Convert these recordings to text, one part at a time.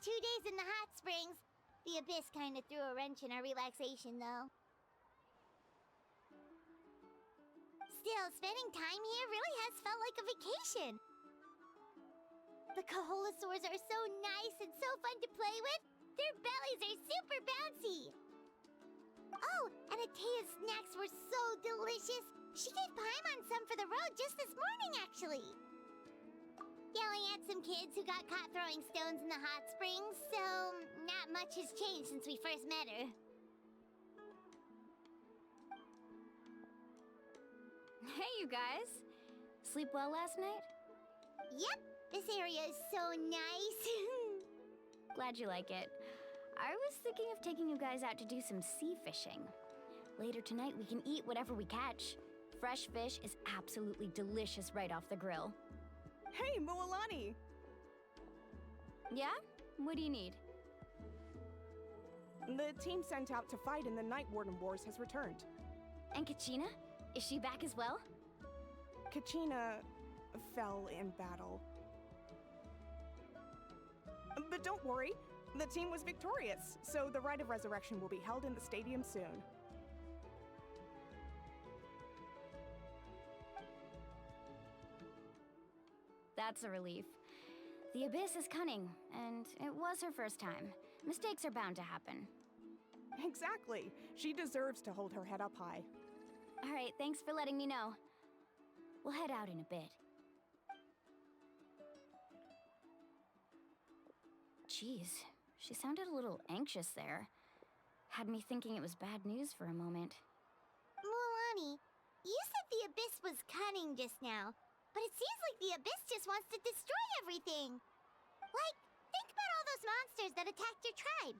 last 2 days in the hot springs. The abyss kind of threw a wrench in our relaxation, though. Still, spending time here really has felt like a vacation. The Kaholosaurs are so nice and so fun to play with. Their bellies are super bouncy. Oh, and Atea's snacks were so delicious. She gave Paimon some for the road just this morning, actually. Yelling at some kids who got caught throwing stones in the hot springs, so not much has changed since we first met her. Hey, you guys. Sleep well last night? Yep, this area is so nice. Glad you like it. I was thinking of taking you guys out to do some sea fishing. Later tonight, we can eat whatever we catch. Fresh fish is absolutely delicious right off the grill. Hey, Moalani! Yeah? What do you need? The team sent out to fight in the Night Warden Wars has returned. And Kachina? Is she back as well? Kachina fell in battle. But don't worry, the team was victorious, so the rite of resurrection will be held in the stadium soon. That's a relief. The Abyss is cunning, and it was her first time. Mistakes are bound to happen. Exactly. She deserves to hold her head up high. All right, thanks for letting me know. We'll head out in a bit. Jeez, she sounded a little anxious there. Had me thinking it was bad news for a moment. Moalani, you said the Abyss was cunning just now, but it seems like the Abyss just wants to destroy everything. Like, think about all those monsters that attacked your tribe.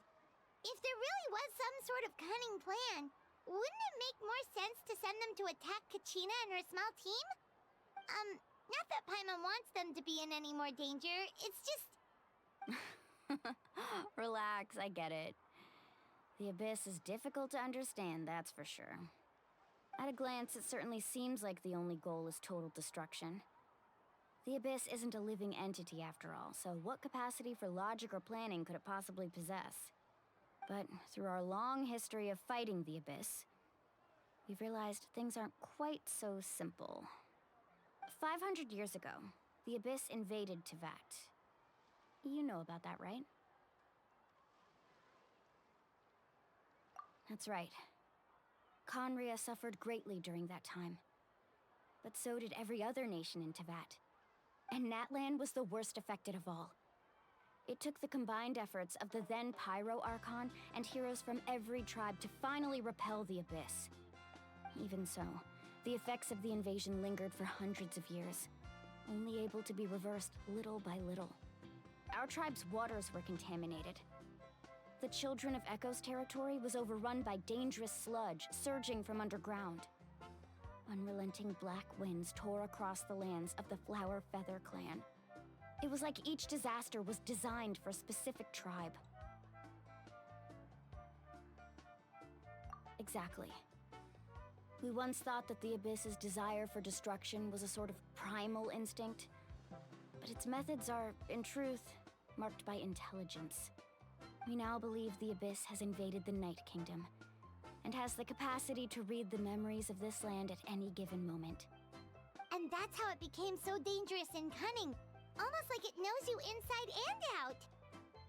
If there really was some sort of cunning plan, wouldn't it make more sense to send them to attack Kachina and her small team? Not that Paimon wants them to be in any more danger, it's just... Relax, I get it. The Abyss is difficult to understand, that's for sure. At a glance, it certainly seems like the only goal is total destruction. The Abyss isn't a living entity after all, so what capacity for logic or planning could it possibly possess? But through our long history of fighting the Abyss, we've realized things aren't quite so simple. 500 years ago, the Abyss invaded Teyvat. You know about that, right? That's right. Conria suffered greatly during that time. But so did every other nation in Teyvat. And Natlan was the worst affected of all. It took the combined efforts of the then Pyro Archon and heroes from every tribe to finally repel the Abyss. Even so, the effects of the invasion lingered for hundreds of years, only able to be reversed little by little. Our tribe's waters were contaminated. The Children of Echo's territory was overrun by dangerous sludge surging from underground. Unrelenting black winds tore across the lands of the Flower Feather clan. It was like each disaster was designed for a specific tribe. Exactly. We once thought that the Abyss's desire for destruction was a sort of primal instinct, but its methods are, in truth, marked by intelligence. We now believe the Abyss has invaded the Night Kingdom, and has the capacity to read the memories of this land at any given moment. And that's how it became so dangerous and cunning. Almost like it knows you inside and out.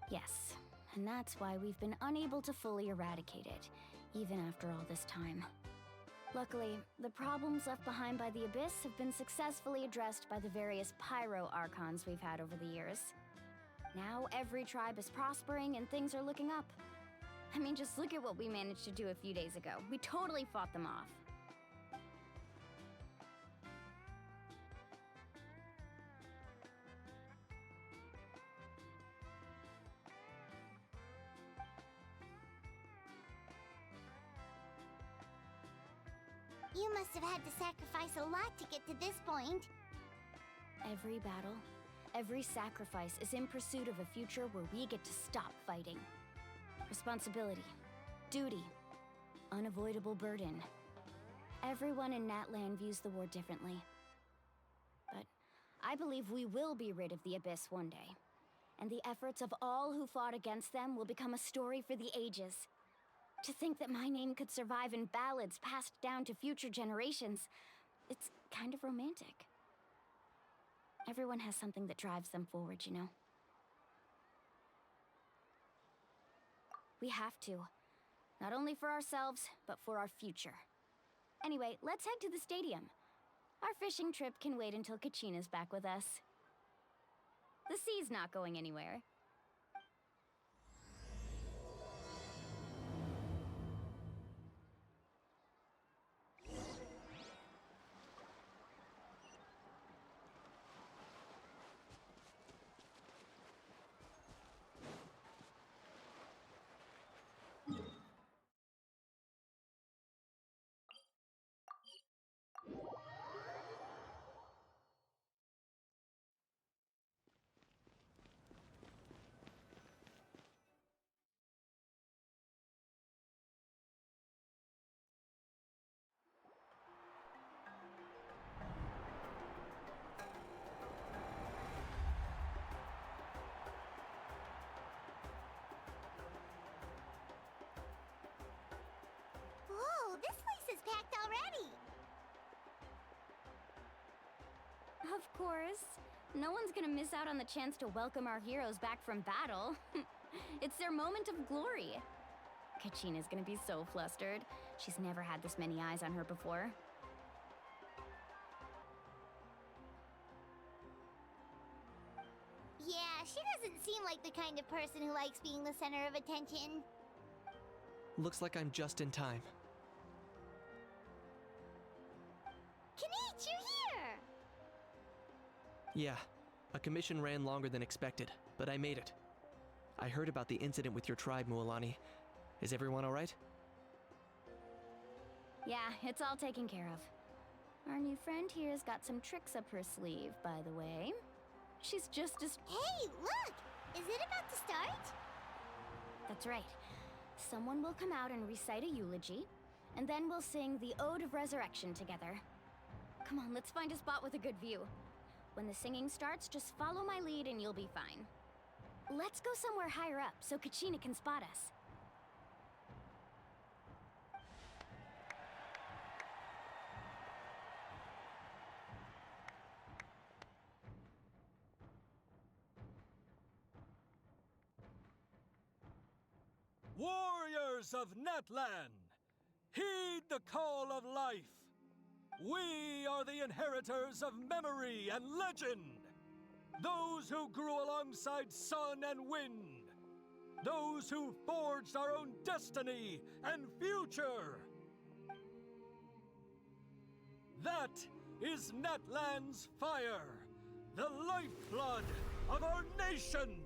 Yes, and that's why we've been unable to fully eradicate it, even after all this time. Luckily, the problems left behind by the Abyss have been successfully addressed by the various Pyro Archons we've had over the years. Now every tribe is prospering and things are looking up. I mean, just look at what we managed to do a few days ago. We totally fought them off. You must have had to sacrifice a lot to get to this point. Every battle, every sacrifice is in pursuit of a future where we get to stop fighting. Responsibility, duty, unavoidable burden. Everyone in Natlan views the war differently. But I believe we will be rid of the Abyss one day. and the efforts of all who fought against them will become a story for the ages. To think that my name could survive in ballads passed down to future generations, it's kind of romantic. Everyone has something that drives them forward, you know? We have to. Not only for ourselves, but for our future. Anyway, let's head to the stadium. Our fishing trip can wait until Kachina's back with us. The sea's not going anywhere. Whoa, this place is packed already! Of course. No one's gonna miss out on the chance to welcome our heroes back from battle. It's their moment of glory. Kachina's gonna be so flustered. She's never had this many eyes on her before. Yeah, she doesn't seem like the kind of person who likes being the center of attention. Looks like I'm just in time. Kanich, you're here! Yeah, a commission ran longer than expected, but I made it. I heard about the incident with your tribe, Mualani. Is everyone alright? Yeah, it's all taken care of. Our new friend here's got some tricks up her sleeve, by the way. She's just as... Hey, look! Is it about to start? That's right. Someone will come out and recite a eulogy, and then we'll sing the Ode of Resurrection together. Come on, let's find a spot with a good view. When the singing starts, just follow my lead and you'll be fine. Let's go somewhere higher up so Kachina can spot us. Warriors of Natlan, heed the call of life. We are the inheritors of memory and legend. Those who grew alongside sun and wind. Those who forged our own destiny and future. That is Natlan's fire, the lifeblood of our nation.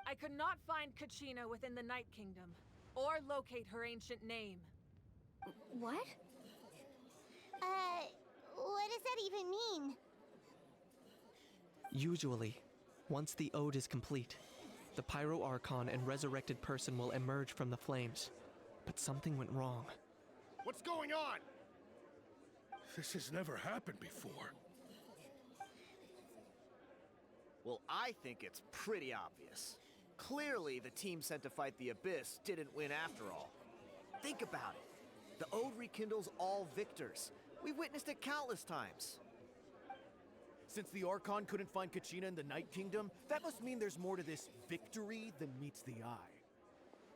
I could not find Kachina within the Night Kingdom, or locate her ancient name. What? What does that even mean? Usually, once the ode is complete, the Pyro Archon and resurrected person will emerge from the flames. but something went wrong. What's going on? This has never happened before. Well, I think it's pretty obvious. Clearly, the team sent to fight the Abyss didn't win after all. Think about it. The Ode rekindles all victors. We've witnessed it countless times. Since the Archon couldn't find Kachina in the Night Kingdom, that must mean there's more to this victory than meets the eye.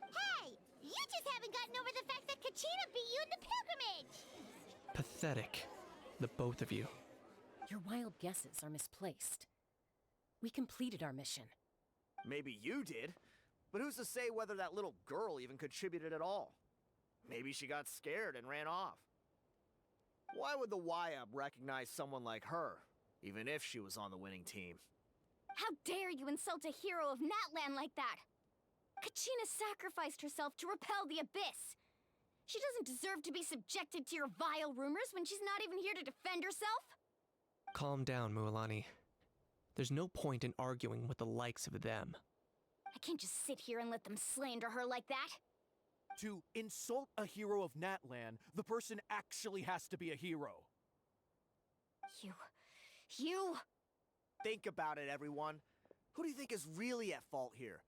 Hey! You just haven't gotten over the fact that Kachina beat you in the pilgrimage! Pathetic. The both of you. Your wild guesses are misplaced. We completed our mission. Maybe you did, but who's to say whether that little girl even contributed at all? Maybe she got scared and ran off. Why would the YUB recognize someone like her, even if she was on the winning team? How dare you insult a hero of Natlan like that? Kachina sacrificed herself to repel the Abyss. She doesn't deserve to be subjected to your vile rumors when she's not even here to defend herself. Calm down, Mualani. There's no point in arguing with the likes of them. I can't just sit here and let them slander her like that. To insult a hero of Natlan, the person actually has to be a hero. You... Think about it, everyone. Who do you think is really at fault here?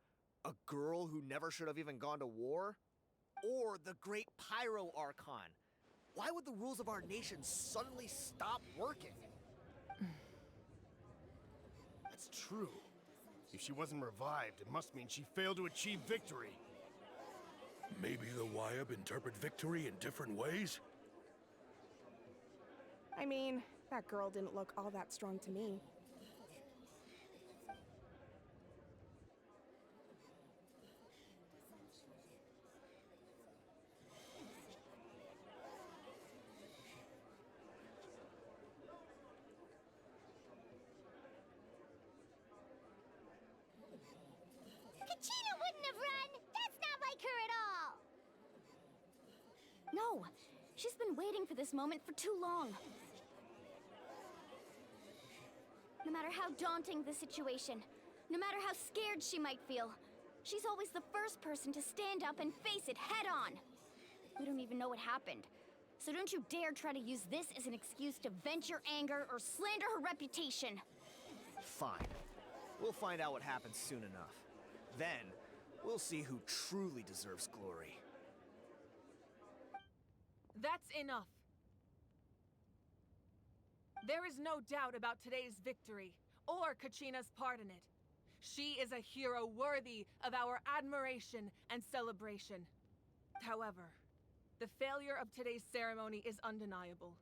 A girl who never should have even gone to war? Or the great Pyro Archon? Why would the rules of our nation suddenly stop working? That's true. If she wasn't revived, it must mean she failed to achieve victory. Maybe the YUB interpret victory in different ways? I mean, that girl didn't look all that strong to me. Kachina wouldn't have run! That's not like her at all! No, she's been waiting for this moment for too long. No matter how daunting the situation, no matter how scared she might feel, she's always the first person to stand up and face it head on. We don't even know what happened, so don't you dare try to use this as an excuse to vent your anger or slander her reputation. Fine. We'll find out what happens soon enough. Then, we'll see who truly deserves glory. That's enough. There is no doubt about today's victory, or Kachina's part in it. She is a hero worthy of our admiration and celebration. However, the failure of today's ceremony is undeniable.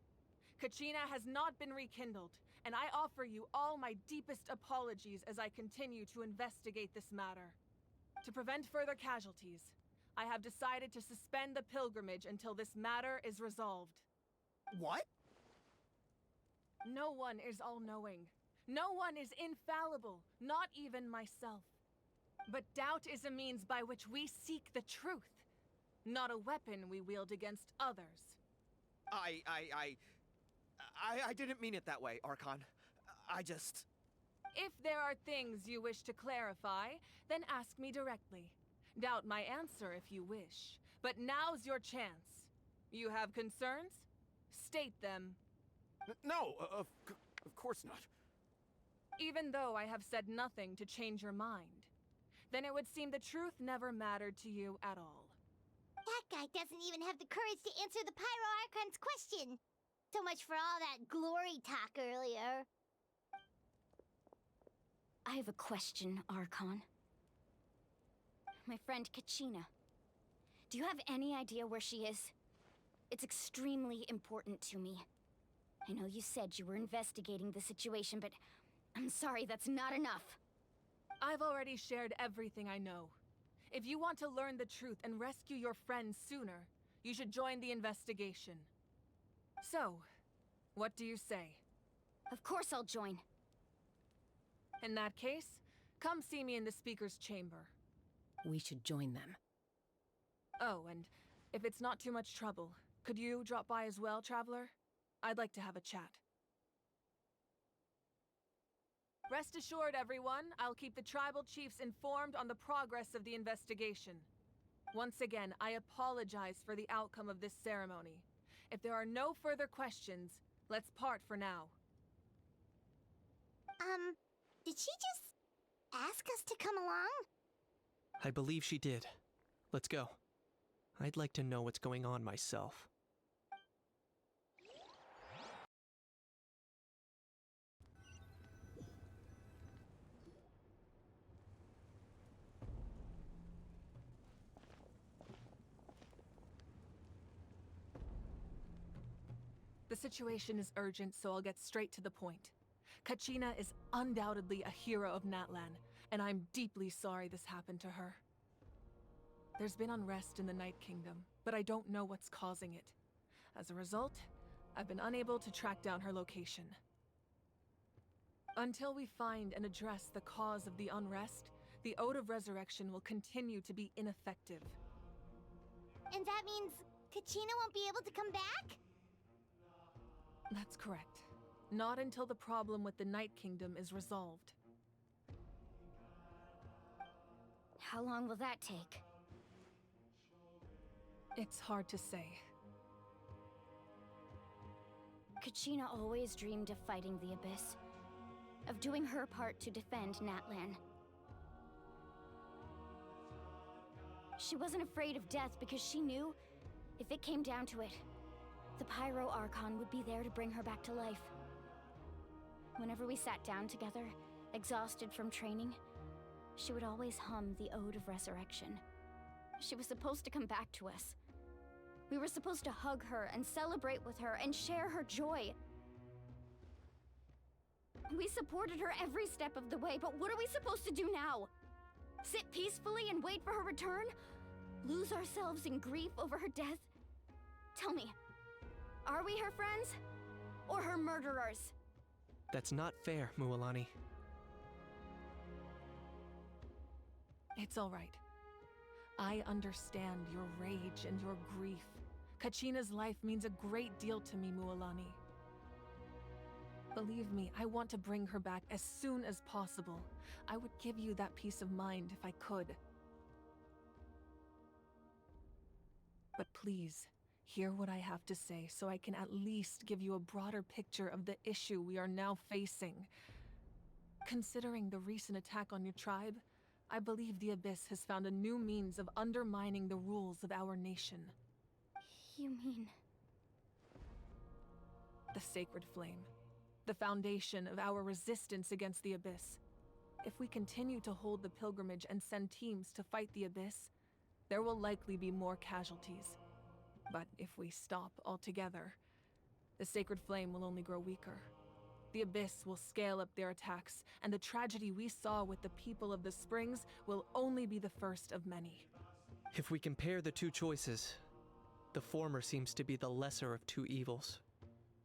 Kachina has not been rekindled, and I offer you all my deepest apologies as I continue to investigate this matter. To prevent further casualties, I have decided to suspend the pilgrimage until this matter is resolved. What? No one is all-knowing. No one is infallible, not even myself. But doubt is a means by which we seek the truth, not a weapon we wield against others. I didn't mean it that way, Archon. I just... If there are things you wish to clarify, then ask me directly. Doubt my answer if you wish. But now's your chance. You have concerns? State them. No, of course not. Even though I have said nothing to change your mind, then it would seem the truth never mattered to you at all. That guy doesn't even have the courage to answer the Pyro Archon's question. So much for all that glory talk earlier. I have a question, Archon. My friend Kachina. Do you have any idea where she is? It's extremely important to me. I know you said you were investigating the situation, but I'm sorry that's not enough. I've already shared everything I know. If you want to learn the truth and rescue your friends sooner, you should join the investigation. So, what do you say? Of course I'll join. In that case, come see me in the speaker's chamber. We should join them. Oh, and if it's not too much trouble, could you drop by as well, Traveler? I'd like to have a chat. Rest assured, everyone, I'll keep the tribal chiefs informed on the progress of the investigation. Once again, I apologize for the outcome of this ceremony. If there are no further questions, let's part for now. Did she just ask us to come along? I believe she did. Let's go. I'd like to know what's going on myself. The situation is urgent, so I'll get straight to the point. Kachina is undoubtedly a hero of Natlan, and I'm deeply sorry this happened to her. There's been unrest in the Night Kingdom, but I don't know what's causing it. As a result, I've been unable to track down her location. Until we find and address the cause of the unrest, the Ode of Resurrection will continue to be ineffective. And that means Kachina won't be able to come back? That's correct. Not until the problem with the Night Kingdom is resolved. How long will that take? It's hard to say. Kachina always dreamed of fighting the Abyss, of doing her part to defend Natlan. She wasn't afraid of death because she knew, if it came down to it, the Pyro Archon would be there to bring her back to life. Whenever we sat down together, exhausted from training, she would always hum the Ode of Resurrection. She was supposed to come back to us. We were supposed to hug her and celebrate with her and share her joy. We supported her every step of the way, but what are we supposed to do now? Sit peacefully and wait for her return? Lose ourselves in grief over her death? Tell me, are we her friends? Or her murderers? That's not fair, Mualani. It's all right. I understand your rage and your grief. Kachina's life means a great deal to me, Mualani. Believe me, I want to bring her back as soon as possible. I would give you that peace of mind if I could. But please, hear what I have to say so I can at least give you a broader picture of the issue we are now facing. Considering the recent attack on your tribe, I believe the Abyss has found a new means of undermining the rules of our nation. You mean... The Sacred Flame. The foundation of our resistance against the Abyss. If we continue to hold the pilgrimage and send teams to fight the Abyss, there will likely be more casualties. But if we stop altogether, the Sacred Flame will only grow weaker. The Abyss will scale up their attacks, and the tragedy we saw with the people of the Springs will only be the first of many. If we compare the two choices, the former seems to be the lesser of two evils.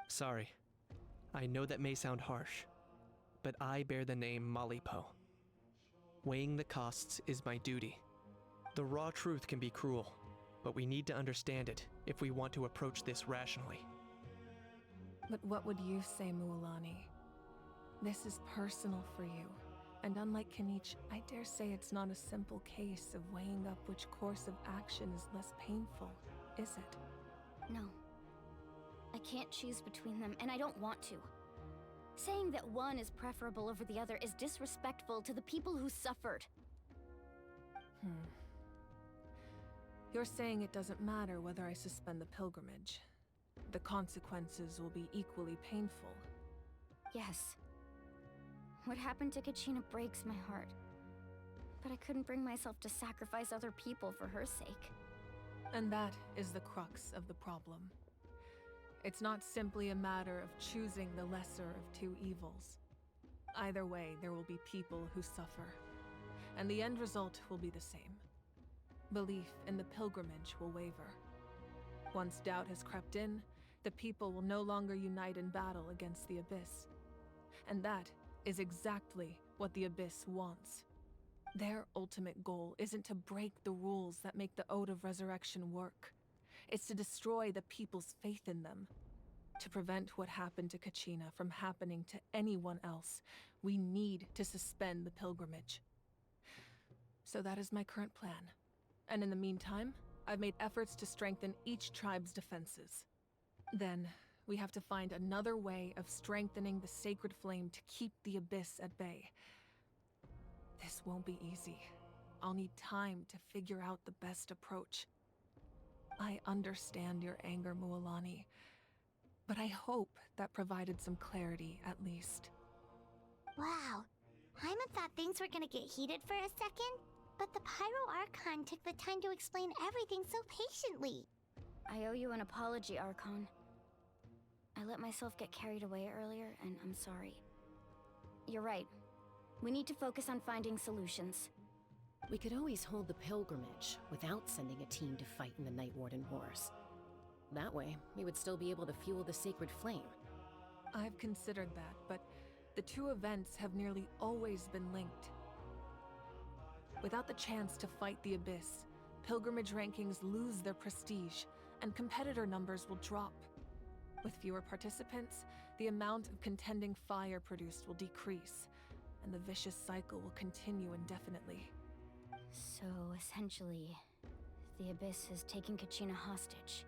Sorry, I know that may sound harsh, but I bear the name Malipo. Weighing the costs is my duty. The raw truth can be cruel, but we need to understand it if we want to approach this rationally. But what would you say, Mualani? This is personal for you, and unlike Kanich, I dare say it's not a simple case of weighing up which course of action is less painful, is it? No. I can't choose between them, and I don't want to. Saying that one is preferable over the other is disrespectful to the people who suffered. You're saying it doesn't matter whether I suspend the pilgrimage. The consequences will be equally painful. Yes. What happened to Kachina breaks my heart. But I couldn't bring myself to sacrifice other people for her sake. And that is the crux of the problem. It's not simply a matter of choosing the lesser of two evils. Either way, there will be people who suffer. And the end result will be the same. Belief in the pilgrimage will waver. Once doubt has crept in, the people will no longer unite in battle against the Abyss. And that is exactly what the Abyss wants. Their ultimate goal isn't to break the rules that make the Ode of Resurrection work. It's to destroy the people's faith in them. To prevent what happened to Kachina from happening to anyone else, we need to suspend the pilgrimage. So that is my current plan. And in the meantime, I've made efforts to strengthen each tribe's defenses. Then, we have to find another way of strengthening the sacred flame to keep the abyss at bay. This won't be easy. I'll need time to figure out the best approach. I understand your anger, Mualani, but I hope that provided some clarity, at least. Wow. Hyman thought things were gonna get heated for a second, but the Pyro Archon took the time to explain everything so patiently. I owe you an apology, Archon. I let myself get carried away earlier, and I'm sorry. You're right. We need to focus on finding solutions. We could always hold the pilgrimage without sending a team to fight in the Night Warden Wars. That way, we would still be able to fuel the sacred flame. I've considered that, but the two events have nearly always been linked. Without the chance to fight the abyss, pilgrimage rankings lose their prestige, and competitor numbers will drop. With fewer participants, the amount of contending fire produced will decrease, and the vicious cycle will continue indefinitely. So, essentially, the Abyss has taken Kachina hostage.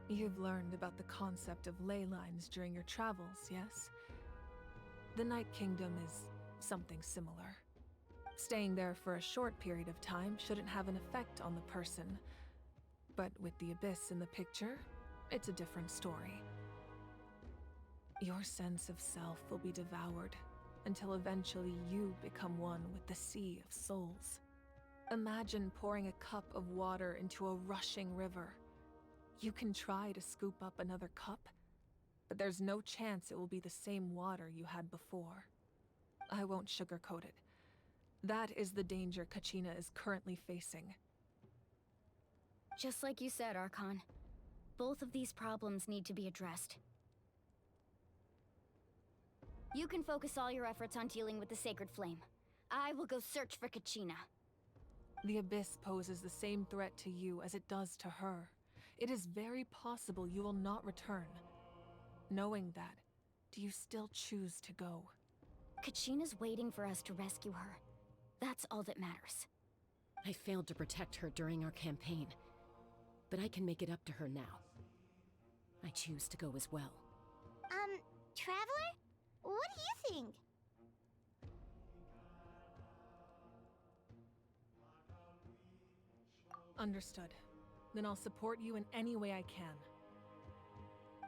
You've learned about the concept of ley lines during your travels, yes? The Night Kingdom is something similar. Staying there for a short period of time shouldn't have an effect on the person. But with the Abyss in the picture, it's a different story. Your sense of self will be devoured until eventually you become one with the sea of souls. Imagine pouring a cup of water into a rushing river. You can try to scoop up another cup, but there's no chance it will be the same water you had before. I won't sugarcoat it. That is the danger Kachina is currently facing. Just like you said, Archon. Both of these problems need to be addressed. You can focus all your efforts on dealing with the Sacred Flame. I will go search for Kachina. The Abyss poses the same threat to you as it does to her. It is very possible you will not return. Knowing that, do you still choose to go? Kachina's waiting for us to rescue her. That's all that matters. I failed to protect her during our campaign, but I can make it up to her now. I choose to go as well. Traveler? What do you think? Understood. Then I'll support you in any way I can.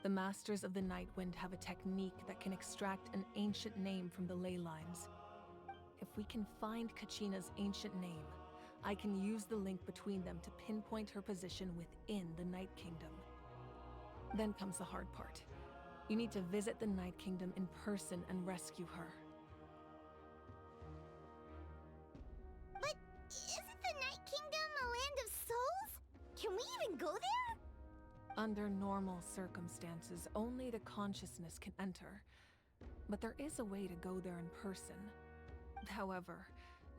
The Masters of the Night Wind have a technique that can extract an ancient name from the ley lines. If we can find Kachina's ancient name, I can use the link between them to pinpoint her position within the Night Kingdom. Then comes the hard part. You need to visit the Night Kingdom in person and rescue her. But isn't the Night Kingdom a land of souls? Can we even go there? Under normal circumstances, only the consciousness can enter. But there is a way to go there in person. However,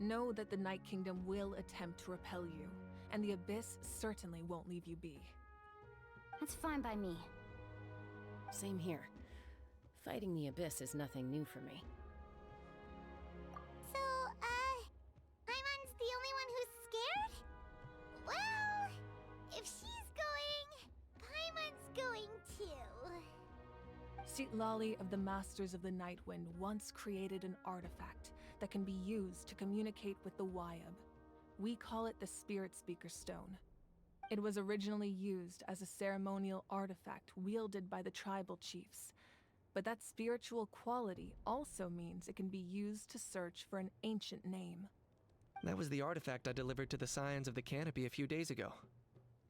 know that the Night Kingdom will attempt to repel you, and the Abyss certainly won't leave you be. That's fine by me. Same here. Fighting the Abyss is nothing new for me. So, Paimon's the only one who's scared? Well, if she's going, Paimon's going too. Citlali of the Masters of the Nightwind once created an artifact that can be used to communicate with the Wyab. We call it the Spirit Speaker Stone. It was originally used as a ceremonial artifact wielded by the tribal chiefs. But that spiritual quality also means it can be used to search for an ancient name. That was the artifact I delivered to the Scions of the Canopy a few days ago.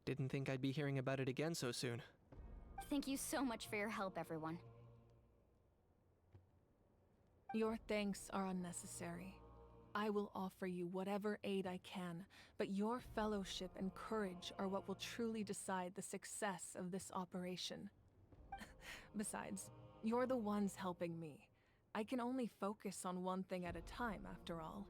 Didn't think I'd be hearing about it again so soon. Thank you so much for your help, everyone. Your thanks are unnecessary. I will offer you whatever aid I can, but your fellowship and courage are what will truly decide the success of this operation. Besides, you're the ones helping me. I can only focus on one thing at a time, after all.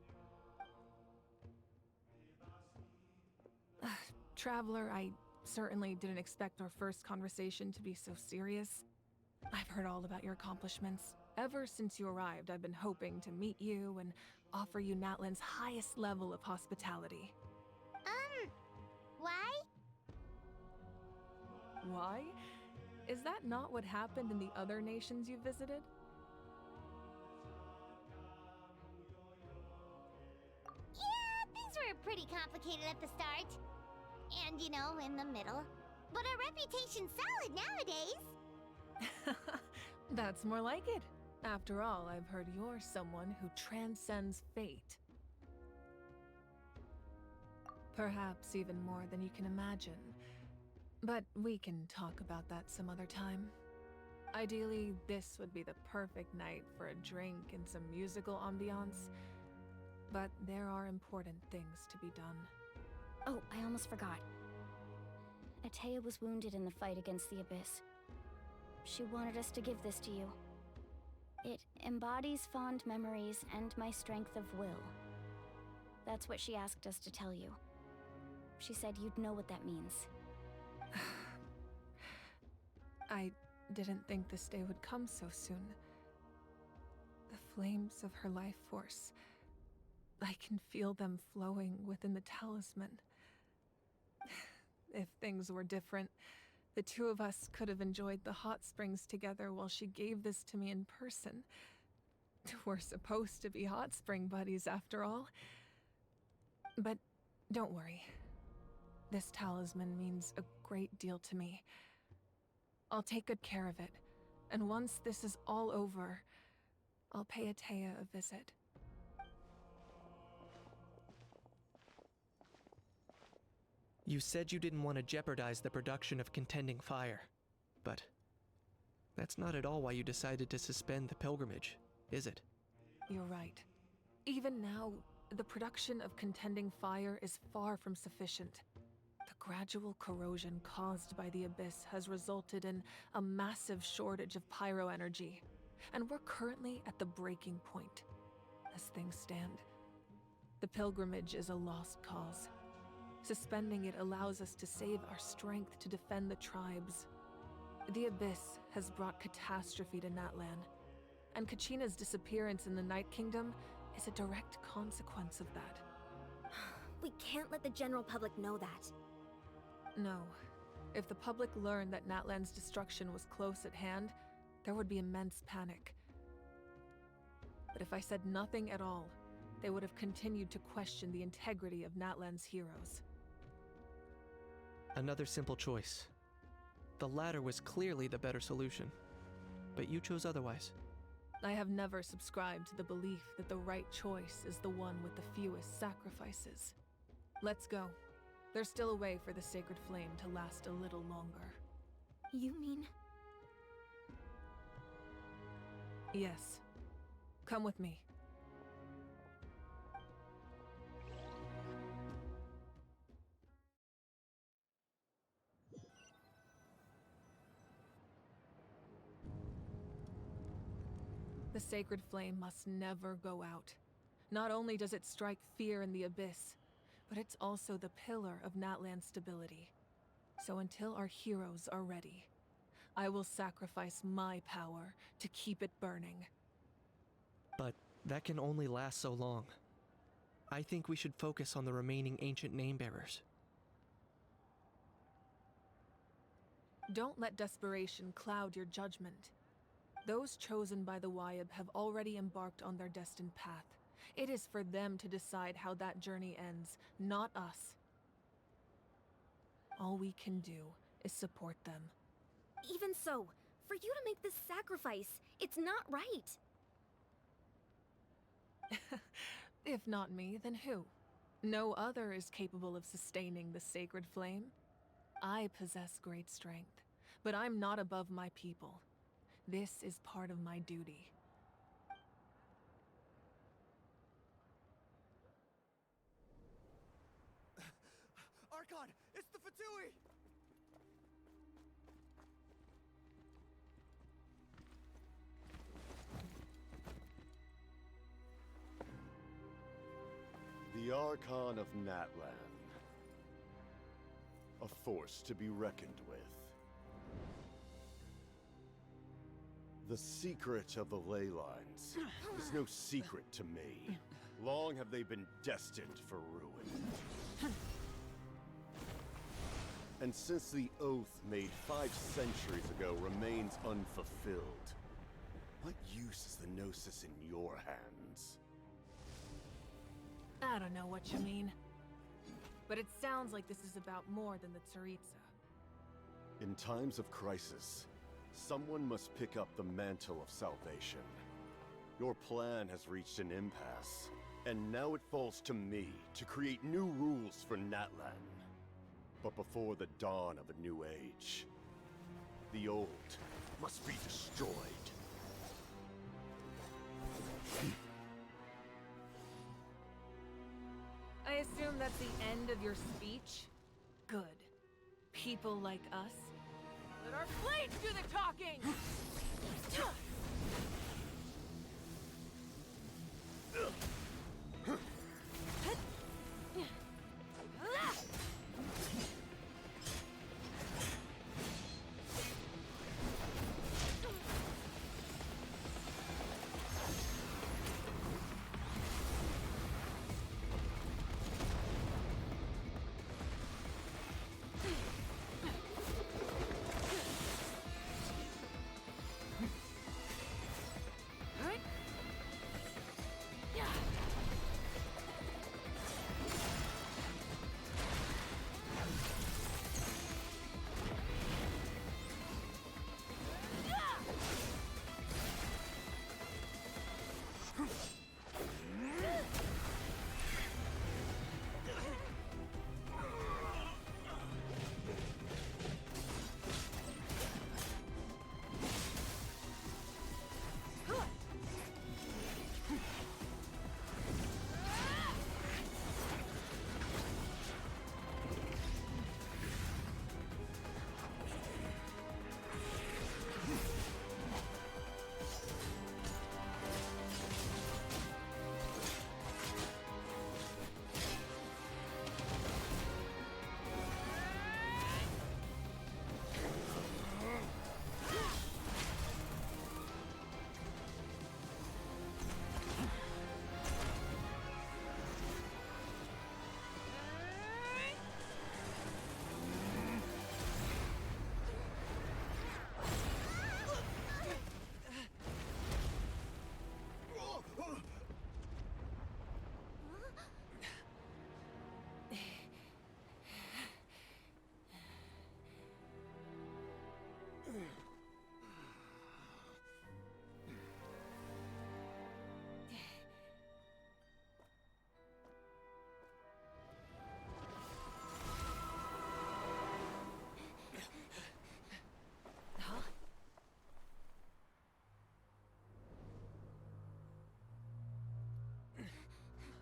Traveler, I certainly didn't expect our first conversation to be so serious. I've heard all about your accomplishments, Ever since you arrived, I've been hoping to meet you and offer you Natlan's highest level of hospitality. Why? Why? Is that not what happened in the other nations you visited? Yeah, things were pretty complicated at the start. And, you know, in the middle. But our reputation's solid nowadays. That's more like it. After all, I've heard you're someone who transcends fate. Perhaps even more than you can imagine. But we can talk about that some other time. Ideally, this would be the perfect night for a drink and some musical ambiance. But there are important things to be done. Oh, I almost forgot. Atea was wounded in the fight against the Abyss. She wanted us to give this to you. It embodies fond memories and my strength of will. That's what she asked us to tell you. She said you'd know what that means. I didn't think this day would come so soon. The flames of her life force. I can feel them flowing within the talisman. If things were different, the two of us could have enjoyed the hot springs together while she gave this to me in person. We're supposed to be hot spring buddies after all. But don't worry. This talisman means a great deal to me. I'll take good care of it, and once this is all over, I'll pay Atea a visit. You said you didn't want to jeopardize the production of Contending Fire, but that's not at all why you decided to suspend the pilgrimage, is it? You're right. Even now, the production of Contending Fire is far from sufficient. The gradual corrosion caused by the Abyss has resulted in a massive shortage of pyro energy, and we're currently at the breaking point. As things stand, the pilgrimage is a lost cause. Suspending it allows us to save our strength to defend the tribes. The Abyss has brought catastrophe to Natlan, and Kachina's disappearance in the Night Kingdom is a direct consequence of that. We can't let the general public know that. No. If the public learned that Natlan's destruction was close at hand, there would be immense panic. But if I said nothing at all, they would have continued to question the integrity of Natlan's heroes. Another simple choice. The latter was clearly the better solution, but you chose otherwise. I have never subscribed to the belief that the right choice is the one with the fewest sacrifices. Let's go. There's still a way for the sacred flame to last a little longer. You mean? Yes. Come with me. The sacred flame must never go out. Not only does it strike fear in the Abyss, but it's also the pillar of Natlan's stability. So until our heroes are ready, I will sacrifice my power to keep it burning. But that can only last so long. I think we should focus on the remaining ancient name-bearers. Don't let desperation cloud your judgment. Those chosen by the Wyab have already embarked on their destined path. It is for them to decide how that journey ends, not us. All we can do is support them. Even so, for you to make this sacrifice, it's not right. If not me, then who? No other is capable of sustaining the sacred flame. I possess great strength, but I'm not above my people. This is part of my duty. Archon, it's the Fatui! The Archon of Natlan. A force to be reckoned with. The secret of the ley lines is no secret to me. Long have they been destined for ruin. And since the oath made 5 centuries ago remains unfulfilled, what use is the Gnosis in your hands? I don't know what you mean. But it sounds like this is about more than the Tsaritsa. In times of crisis, someone must pick up the mantle of salvation. Your plan has reached an impasse, and now it falls to me to create new rules for Natlan. But before the dawn of a new age, the old must be destroyed. I assume that's the end of your speech? Good. People like us? Let our blades do the talking!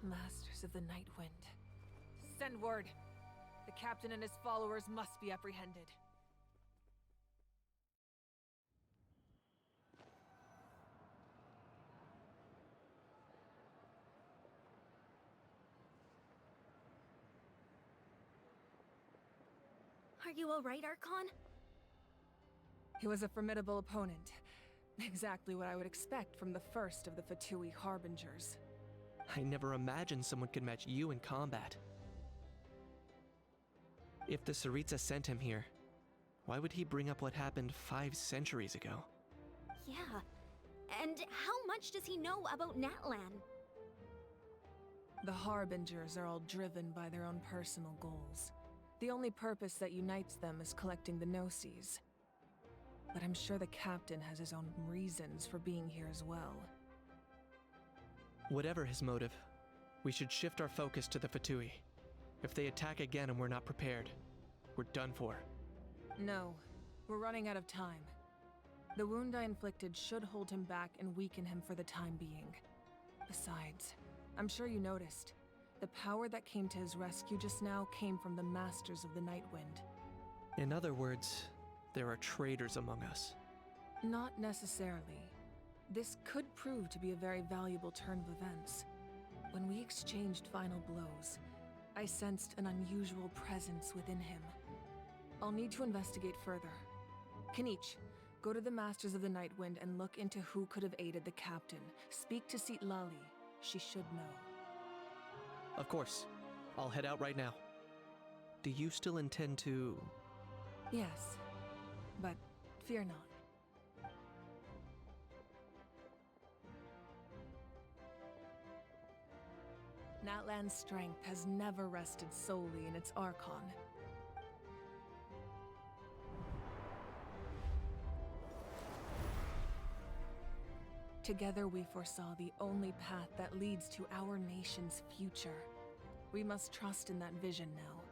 Masters of the Night Wind. Send word. The captain and his followers must be apprehended. Are you alright, Archon? He was a formidable opponent. Exactly what I would expect from the first of the Fatui Harbingers. I never imagined someone could match you in combat. If the Tsaritsa sent him here, why would he bring up what happened 5 centuries ago? Yeah. And how much does he know about Natlan? The Harbingers are all driven by their own personal goals. The only purpose that unites them is collecting the Gnosis. But I'm sure the captain has his own reasons for being here as well. Whatever his motive, we should shift our focus to the Fatui. If they attack again and we're not prepared, we're done for. No, we're running out of time. The wound I inflicted should hold him back and weaken him for the time being. Besides, I'm sure you noticed, the power that came to his rescue just now came from the Masters of the Night Wind. In other words, there are traitors among us. Not necessarily. This could prove to be a very valuable turn of events. When we exchanged final blows, I sensed an unusual presence within him. I'll need to investigate further. Kenichi, Go to the Masters of the Night Wind and look into who could have aided the captain. Speak to Seat Lali. She should know. Of course. I'll head out right now. Do you still intend to... Yes, but fear not. Natlan's strength has never rested solely in its Archon. Together we foresaw the only path that leads to our nation's future. We must trust in that vision now.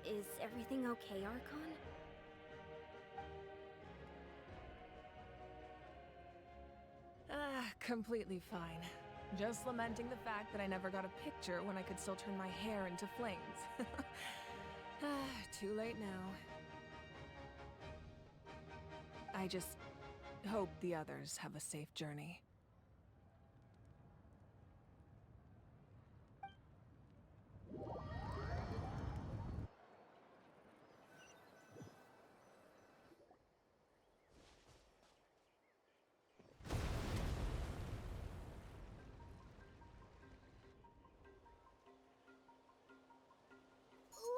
Is everything okay, Archon? Completely fine. Just lamenting the fact that I never got a picture when I could still turn my hair into flames. Too late now. I just hope the others have a safe journey.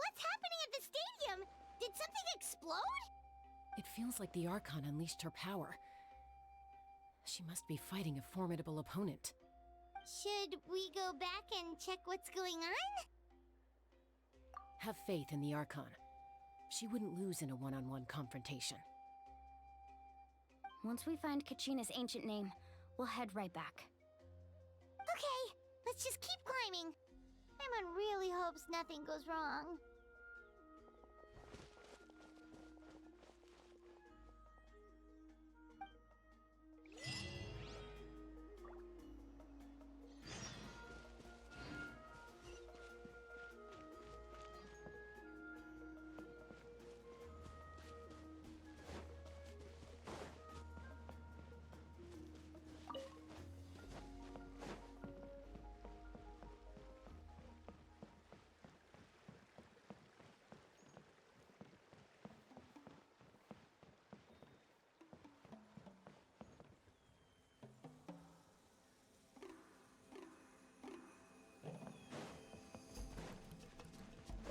What's happening at the stadium? Did something explode? It feels like the Archon unleashed her power. She must be fighting a formidable opponent. Should we go back and check what's going on? Have faith in the Archon. She wouldn't lose in a one-on-one confrontation. Once we find Kachina's ancient name, we'll head right back. Okay, let's just keep climbing. Paimon really hopes nothing goes wrong.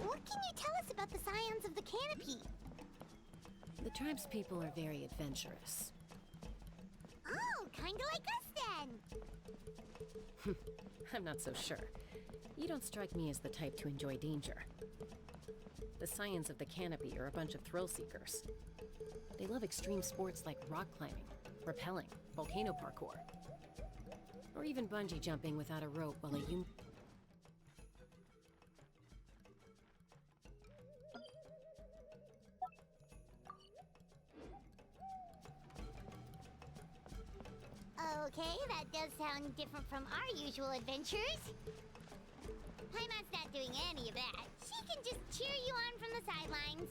What can you tell us about the scions of the canopy? The tribe's people are very adventurous. Oh, kinda like us then! I'm not so sure. You don't strike me as the type to enjoy danger. The scions of the canopy are a bunch of thrill seekers. They love extreme sports like rock climbing, rappelling, volcano parkour, or even bungee jumping without a rope while a Okay, that does sound different from our usual adventures. Paimon's not doing any of that. She can just cheer you on from the sidelines.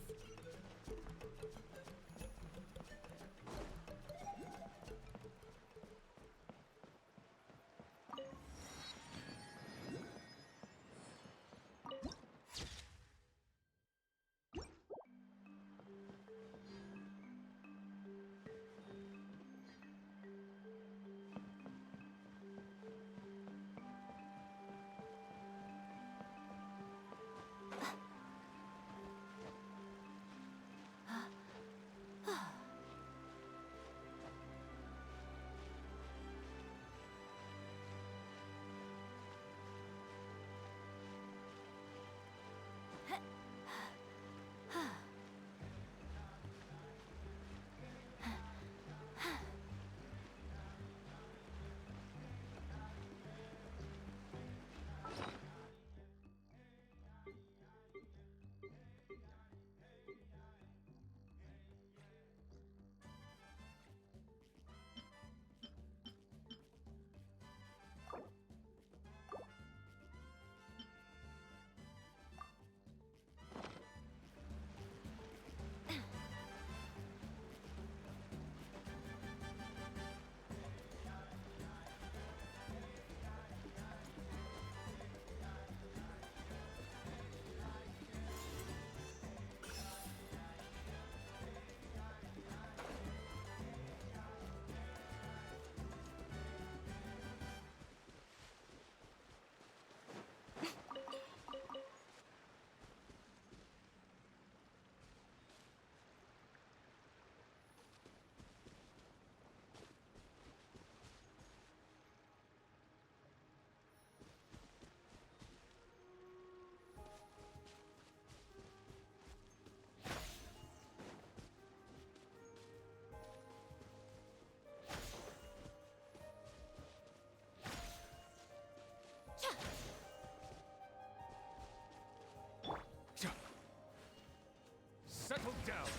battle down!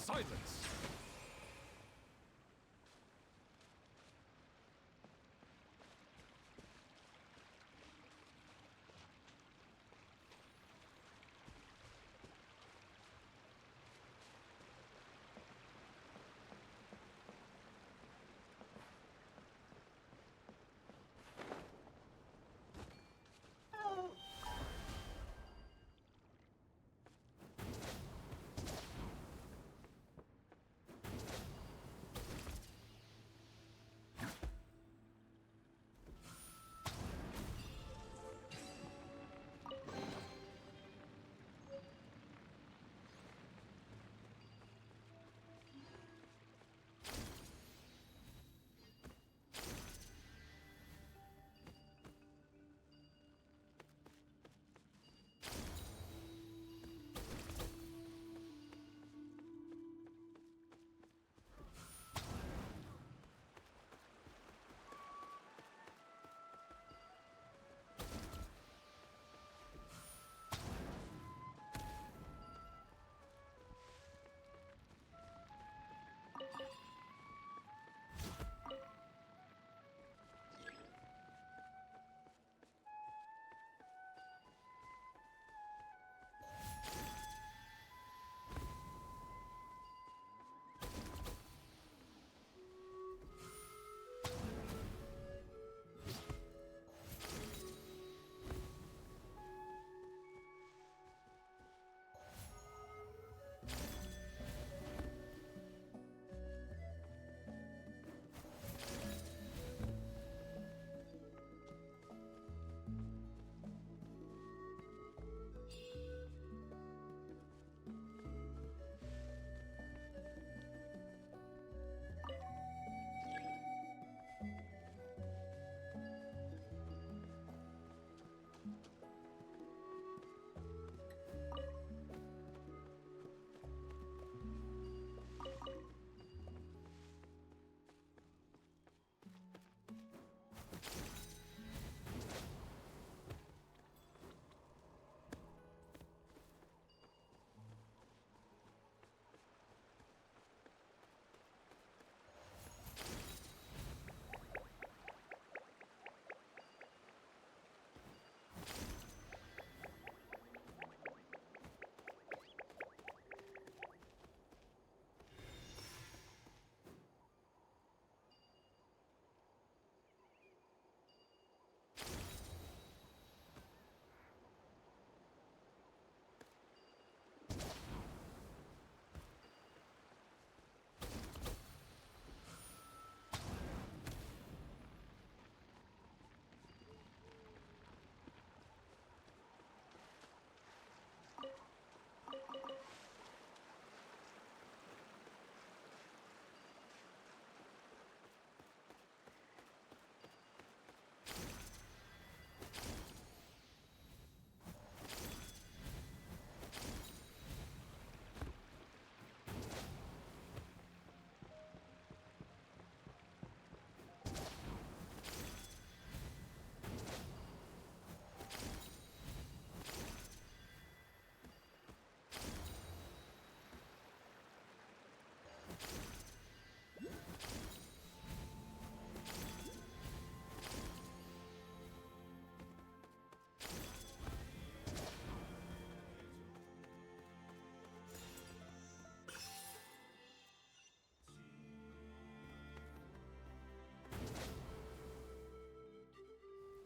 Silence!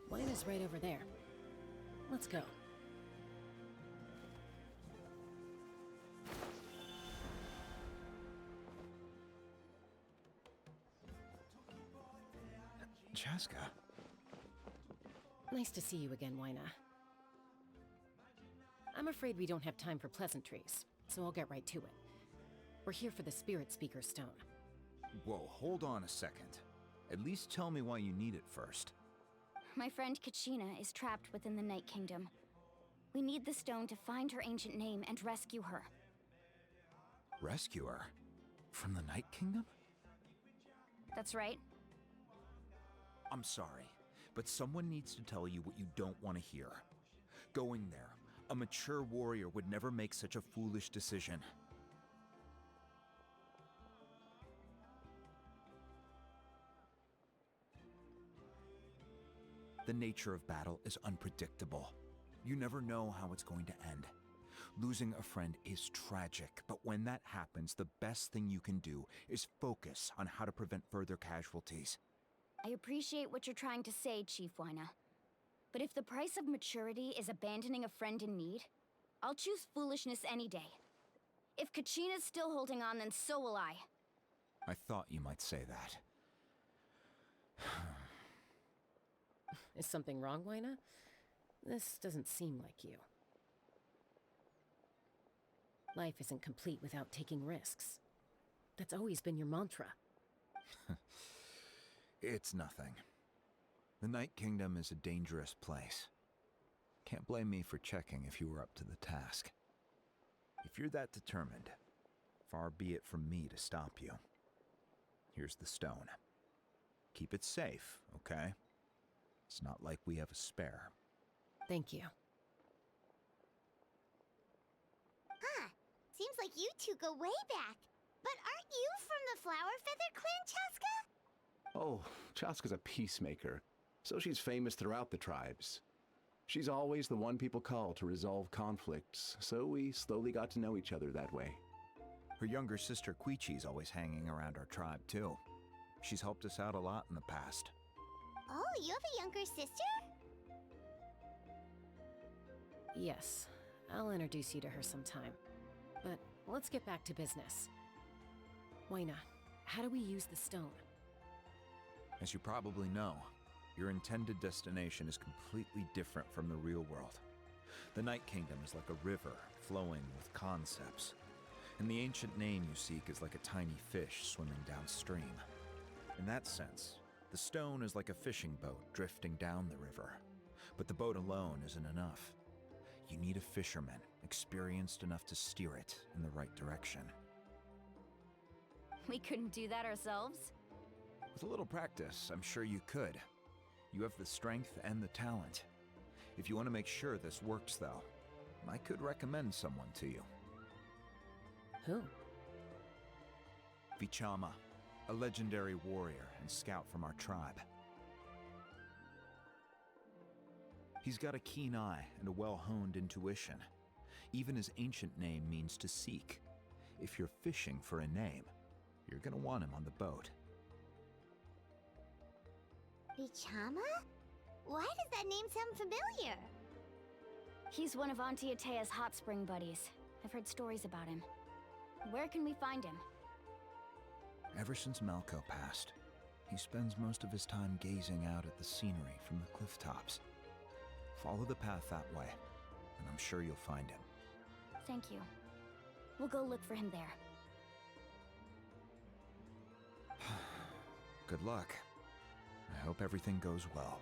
Wine is right over there. Let's go. Chaska. Nice to see you again, Wyna. I'm afraid we don't have time for pleasantries, so I'll get right to it. We're here for the Spirit Speaker Stone. Whoa, hold on a second. At least tell me why you need it first. My friend Kachina is trapped within the Night Kingdom. We need the stone to find her ancient name and rescue her. Rescue her? From the Night Kingdom? That's right. I'm sorry, but someone needs to tell you what you don't want to hear. Going there, a mature warrior would never make such a foolish decision. The nature of battle is unpredictable. You never know how it's going to end. Losing a friend is tragic, but when that happens, the best thing you can do is focus on how to prevent further casualties. I appreciate what you're trying to say, Chief Wyna. But if the price of maturity is abandoning a friend in need, I'll choose foolishness any day. If Kachina's still holding on, then so will I. I thought you might say that. Is something wrong, Wyna? This doesn't seem like you. Life isn't complete without taking risks. That's always been your mantra. It's nothing. The Night Kingdom is a dangerous place. Can't blame me for checking if you were up to the task. If you're that determined, far be it from me to stop you. Here's the stone. Keep it safe, okay? It's not like we have a spare. Thank you. Huh. Seems like you two go way back. But aren't you from the Flower Feather Clan, Chaska? Oh, Chaska's a peacemaker, so she's famous throughout the tribes. She's always the one people call to resolve conflicts, so we slowly got to know each other that way. Her younger sister Quichi's always hanging around our tribe, too. She's helped us out a lot in the past. Oh, you have a younger sister? Yes, I'll introduce you to her sometime. But let's get back to business. Wyna, how do we use the stone? As you probably know, your intended destination is completely different from the real world. The Night Kingdom is like a river flowing with concepts, and the ancient name you seek is like a tiny fish swimming downstream. In that sense, the stone is like a fishing boat drifting down the river, but the boat alone isn't enough. You need a fisherman experienced enough to steer it in the right direction. We couldn't do that ourselves? With a little practice, I'm sure you could. You have the strength and the talent. If you want to make sure this works, though, I could recommend someone to you. Who? Vichama, a legendary warrior and scout from our tribe. He's got a keen eye and a well-honed intuition. Even his ancient name means to seek. If you're fishing for a name, you're gonna want him on the boat. Vichama? Why does that name sound familiar? He's one of Auntie Atea's hot spring buddies. I've heard stories about him. Where can we find him? Ever since Malco passed, he spends most of his time gazing out at the scenery from the cliff tops. Follow the path that way, and I'm sure you'll find him. Thank you. We'll go look for him there. Good luck. I hope everything goes well.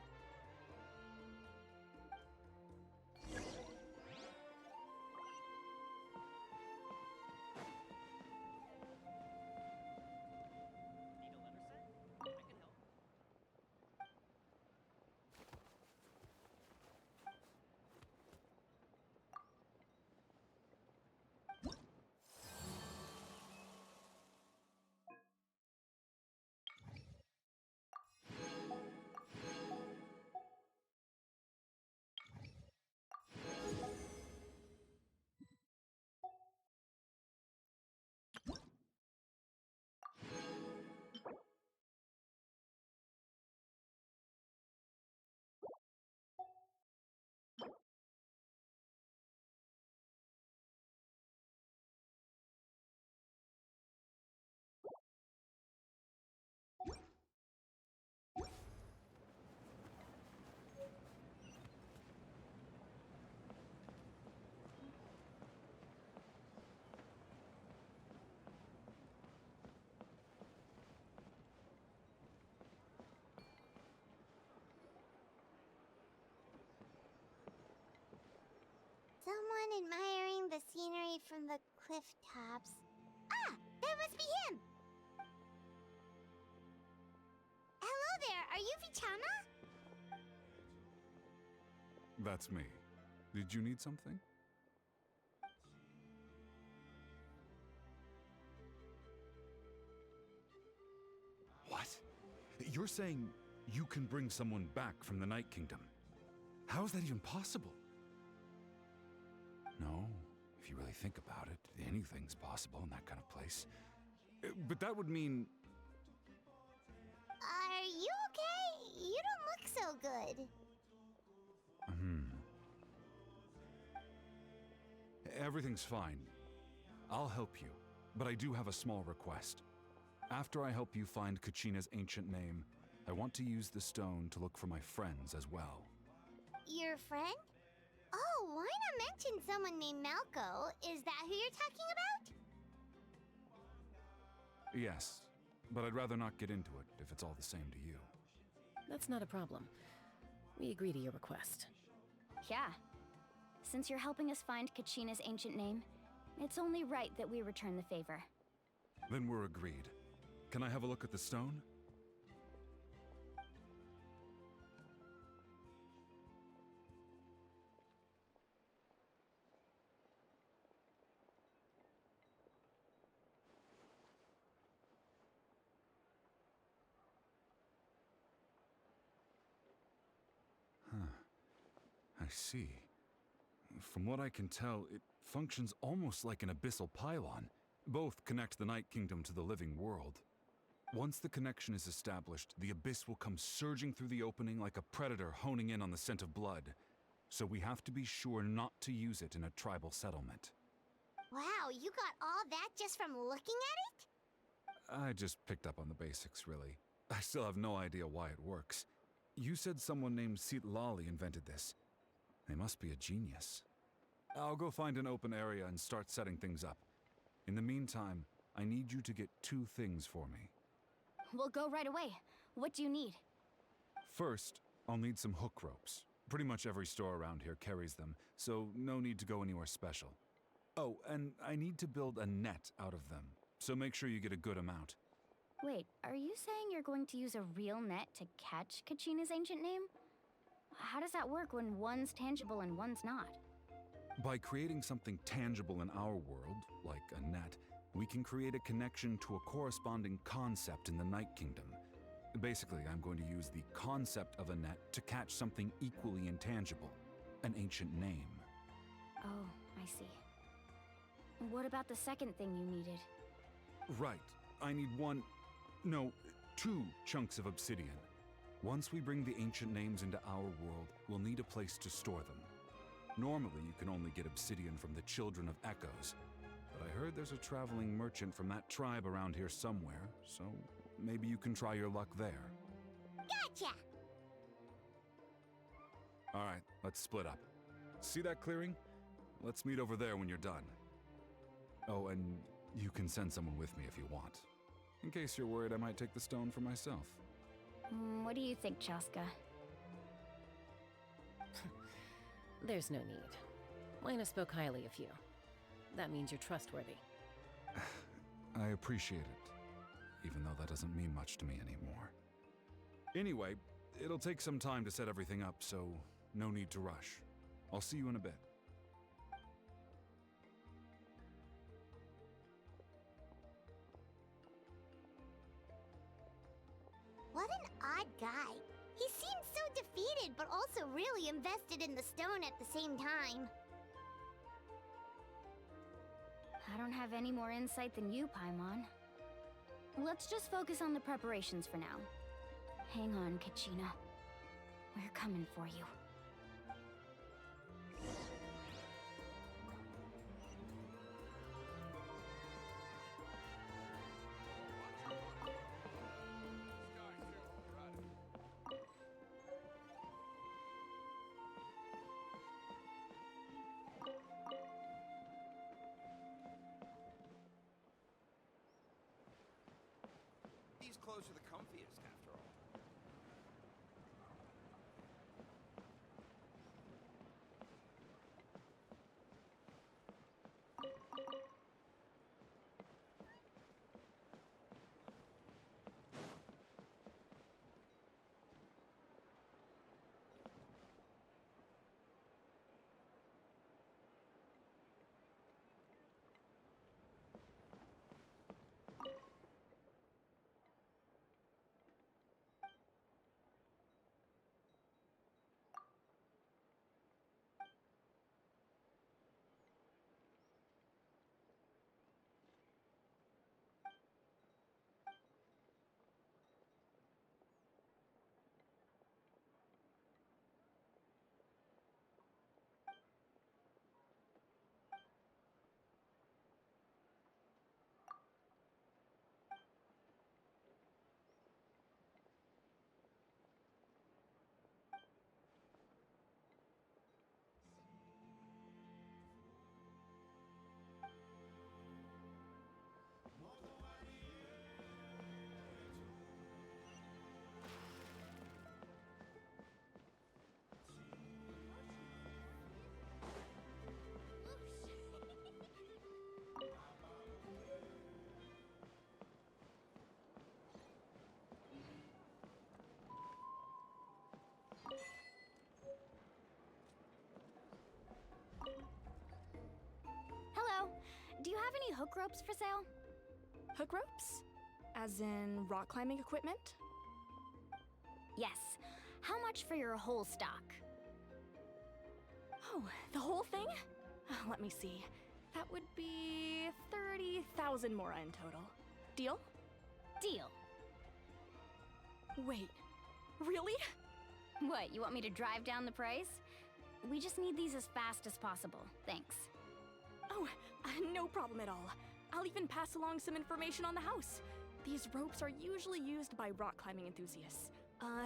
Someone admiring the scenery from the cliff tops. Ah! That must be him! Hello there, are you Vichama? That's me. Did you need something? What? You're saying you can bring someone back from the Night Kingdom? How is that even possible? No, if you really think about it, anything's possible in that kind of place. But that would mean... Are you okay? You don't look so good. Everything's fine. I'll help you, but I do have a small request. After I help you find Kachina's ancient name, I want to use the stone to look for my friends as well. Your friend? Oh, why not mention someone named Malco? Is that who you're talking about? Yes, but I'd rather not get into it if it's all the same to you. That's not a problem. We agree to your request. Yeah. Since you're helping us find Kachina's ancient name, it's only right that we return the favor. Then we're agreed. Can I have a look at the stone? I see. From what I can tell, it functions almost like an abyssal pylon. Both connect the Night Kingdom to the living world. Once the connection is established, the abyss will come surging through the opening like a predator honing in on the scent of blood. So we have to be sure not to use it in a tribal settlement. Wow, you got all that just from looking at it? I just picked up on the basics, really. I still have no idea why it works. You said someone named Lali invented this. They must be a genius. I'll go find an open area and start setting things up. In the meantime, I need you to get 2 things for me. We'll go right away. What do you need? First, I'll need some hook ropes. Pretty much every store around here carries them, so no need to go anywhere special. Oh, and I need to build a net out of them, so make sure you get a good amount. Wait, are you saying you're going to use a real net to catch Kachina's ancient name? How does that work when one's tangible and one's not? By creating something tangible in our world, like a net, we can create a connection to a corresponding concept in the Night Kingdom. Basically, I'm going to use the concept of a net to catch something equally intangible, an ancient name. Oh, I see. What about the second thing you needed? Right. I need 2 chunks of obsidian. Once we bring the ancient names into our world, we'll need a place to store them. Normally, you can only get obsidian from the Children of Echoes, but I heard there's a traveling merchant from that tribe around here somewhere, so maybe you can try your luck there. Gotcha! Alright, let's split up. See that clearing? Let's meet over there when you're done. Oh, and you can send someone with me if you want. In case you're worried I might take the stone for myself. What do you think, Chaska? There's no need. Lena spoke highly of you. That means you're trustworthy. I appreciate it, even though that doesn't mean much to me anymore. Anyway, it'll take some time to set everything up, so no need to rush. I'll see you in a bit. What an odd guy. He seems so defeated, but also really invested in the stone at the same time. I don't have any more insight than you, Paimon. Let's just focus on the preparations for now. Hang on, Kachina. We're coming for you. These clothes are the comfiest, after all. hook ropes for sale? Hook ropes? As in rock climbing equipment? Yes. How much for your whole stock? Oh, the whole thing? Let me see. That would be 30,000 mora in total. Deal? Deal. Wait, really? What, you want me to drive down the price? We just need these as fast as possible. Thanks. Oh, no problem at all. I'll even pass along some information on the house. These ropes are usually used by rock climbing enthusiasts.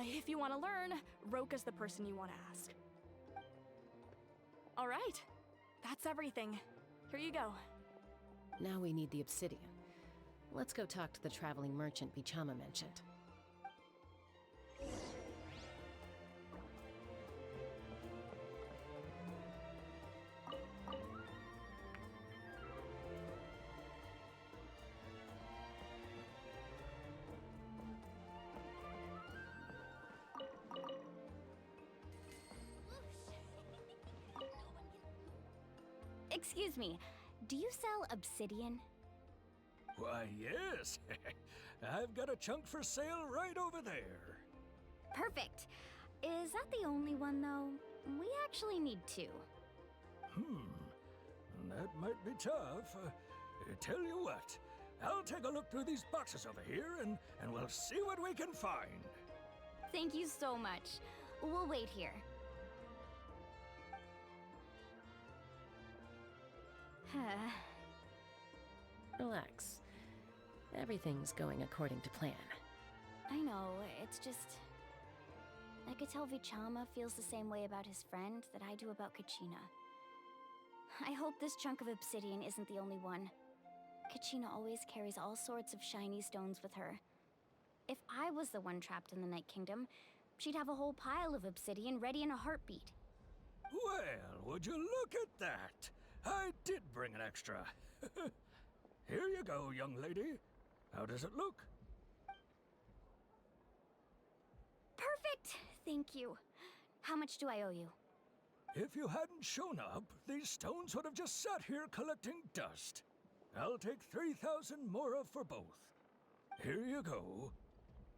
If you want to learn, Roka's the person you want to ask. All right, that's everything. Here you go. Now we need the obsidian. Let's go talk to the traveling merchant Bichama mentioned. Excuse me, do you sell obsidian? Why, yes. I've got a chunk for sale right over there. Perfect. Is that the only one, though? We actually need two. That might be tough. Tell you what, I'll take a look through these boxes over here and we'll see what we can find. Thank you so much. We'll wait here. Relax. Everything's going according to plan. I know, it's just... I could tell Vichama feels the same way about his friend that I do about Kachina. I hope this chunk of obsidian isn't the only one. Kachina always carries all sorts of shiny stones with her. If I was the one trapped in the Night Kingdom, she'd have a whole pile of obsidian ready in a heartbeat. Well, would you look at that? I did bring an extra. Here you go, young lady. How does it look? Perfect! Thank you. How much do I owe you? If you hadn't shown up, these stones would have just sat here collecting dust. I'll take 3,000 mora for both. Here you go.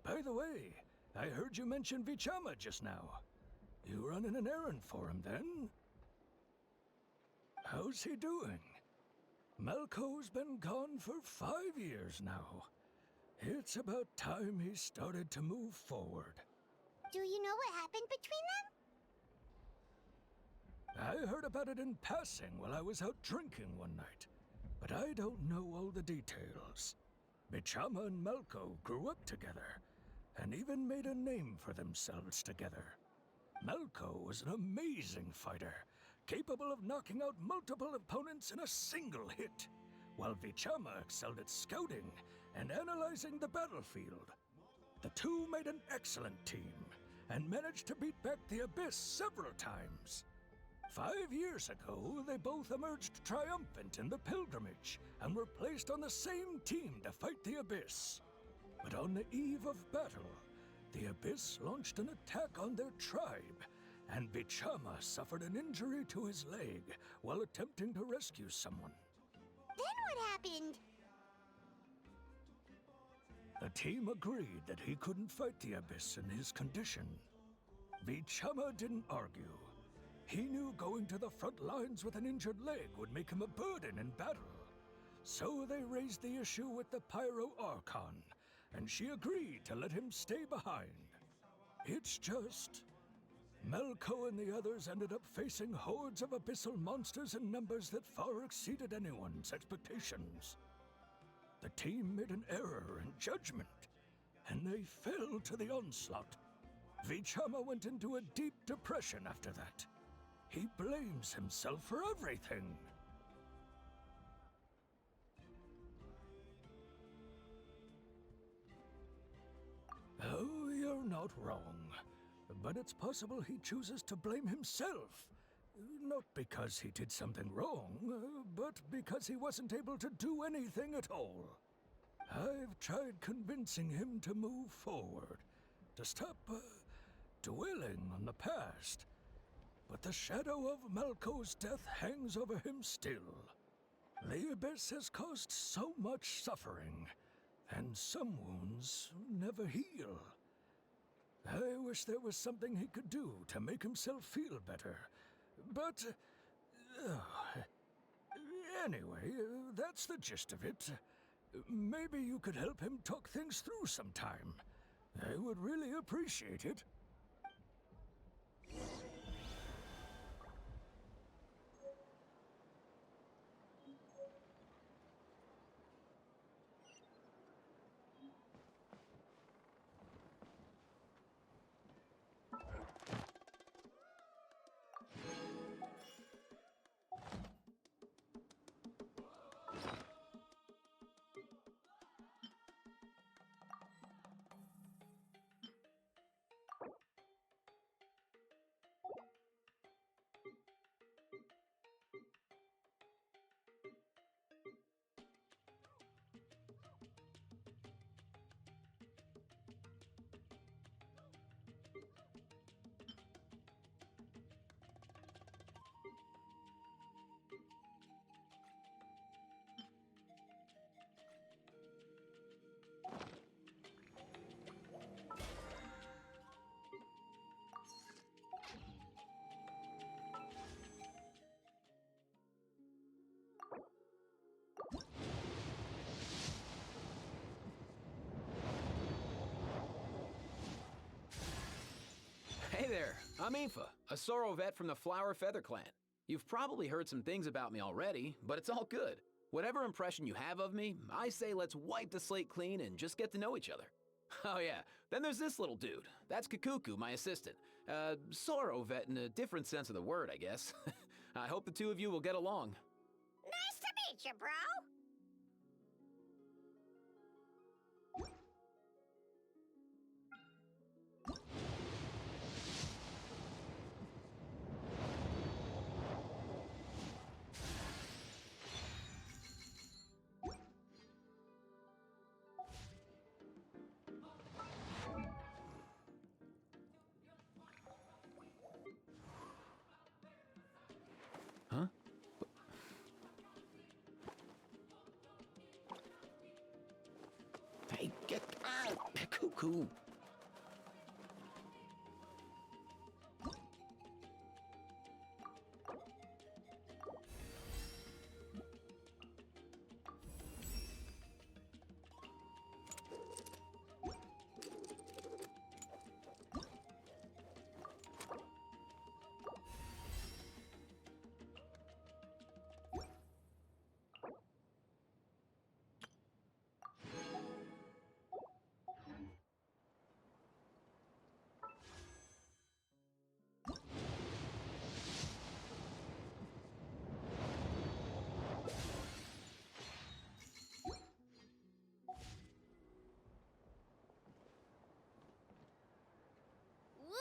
By the way, I heard you mention Vichama just now. You running an errand for him, then? How's he doing? Malco's been gone for 5 years now. It's about time he started to move forward. Do you know what happened between them? I heard about it in passing while I was out drinking one night, but I don't know all the details. Bichama and Malco grew up together, and even made a name for themselves together. Malco was an amazing fighter, capable of knocking out multiple opponents in a single hit, while Vichama excelled at scouting and analyzing the battlefield. The two made an excellent team, and managed to beat back the Abyss several times. 5 years ago, they both emerged triumphant in the pilgrimage, and were placed on the same team to fight the Abyss. But on the eve of battle, the Abyss launched an attack on their tribe, and Bichama suffered an injury to his leg while attempting to rescue someone. Then what happened? The team agreed that he couldn't fight the Abyss in his condition. Bichama didn't argue. He knew going to the front lines with an injured leg would make him a burden in battle. So they raised the issue with the Pyro Archon, and she agreed to let him stay behind. It's just... Malco and the others ended up facing hordes of abyssal monsters in numbers that far exceeded anyone's expectations. The team made an error in judgment, and they fell to the onslaught. Vichama went into a deep depression after that. He blames himself for everything. Oh, you're not wrong. But it's possible he chooses to blame himself. Not because he did something wrong, but because he wasn't able to do anything at all. I've tried convincing him to move forward, to stop dwelling on the past. But the shadow of Malco's death hangs over him still. The abyss has caused so much suffering, and some wounds never heal. I wish there was something he could do to make himself feel better. But, anyway, that's the gist of it. Maybe you could help him talk things through sometime. I would really appreciate it. Hey there, I'm Aoife, a Sorrow vet from the Flower Feather Clan. You've probably heard some things about me already, but it's all good. Whatever impression you have of me, I say let's wipe the slate clean and just get to know each other. Oh yeah, then there's this little dude. That's Kakuku, my assistant. Sorrow vet in a different sense of the word, I guess. I hope the two of you will get along. Nice to meet you, bro. Huh? Hey, get out! Cuckoo!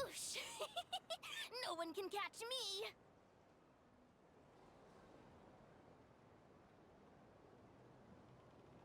Whoosh! No one can catch me!